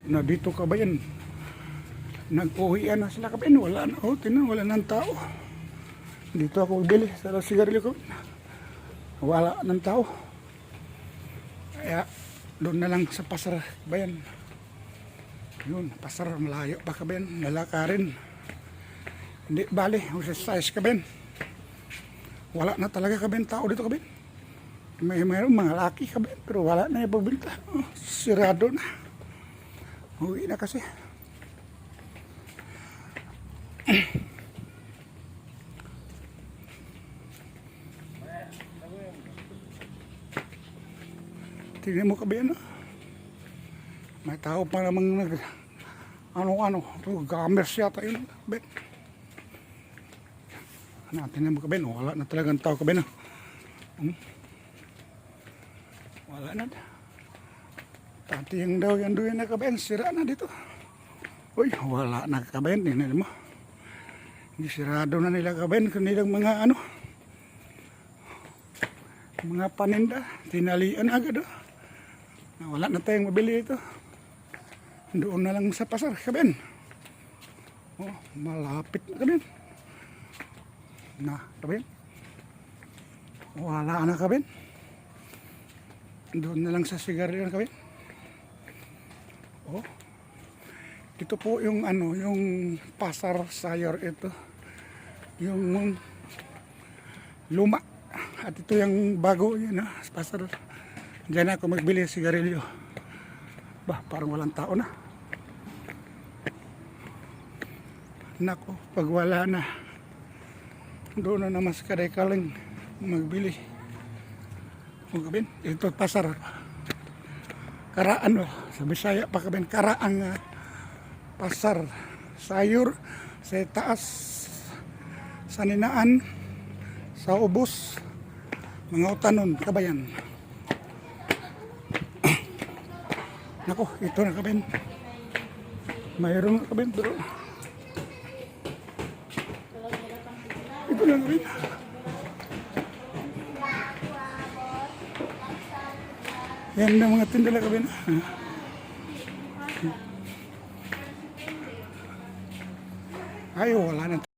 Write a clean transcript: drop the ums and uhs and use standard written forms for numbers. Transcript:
Na dito ka ba yan? Nag-uwian na sila kabin. Wala na. Oh, tinan, wala ng tao. Dito ako bili sa sigarilyo ko. Wala ng tao. Kaya doon na lang sa pasar bayan. Yun, pasar malayo pa kabin. Lalakarin. Hindi bali. Exercise kabin. Wala na talaga kabin tao dito kabin. Mayroon mga laki kabin. Pero wala na yung pagbinta. Oh, sirado na. Uwi na kasi. Tingnan mo kabi ano. May tao pa namang nag ano-ano. Gamers yata yun. Kabi. Tingnan mo kabi. Wala na talagang tao kabi. Wala na. Pati yung daw yan doon na kabayan, sira na dito. Uy, wala na kabayan, tingnan mo. Sirado na nila kabayan, kanilang mga ano, mga paninda, tinalian agad. Wala na tayong mabili ito. Doon na lang sa pasar kabayan. Oh, malapit na kabayan. Na, kabayan. Wala na kabayan. Doon na lang sa sigarilyo kabayan. Oh. Ito po yung ano, yung pasar sayor ito. Yung luma. At ito yung bago yun pasar. Diyan ako magbili sigarilyo. Bah, parang walang tao na. Nako, pag wala na. Doon na naman sa kadekaling magbili. Magkabin, ito pasar. Karaan sa Bisaya pa kabin karaang pasar sayor sa taas sa Ninaan sa Ubos mga utanon kabayan. Nako, ito na kabin. Mayroon na kabin pero ito na kabin. Yan na mga tindala kabin. Ay, wala na.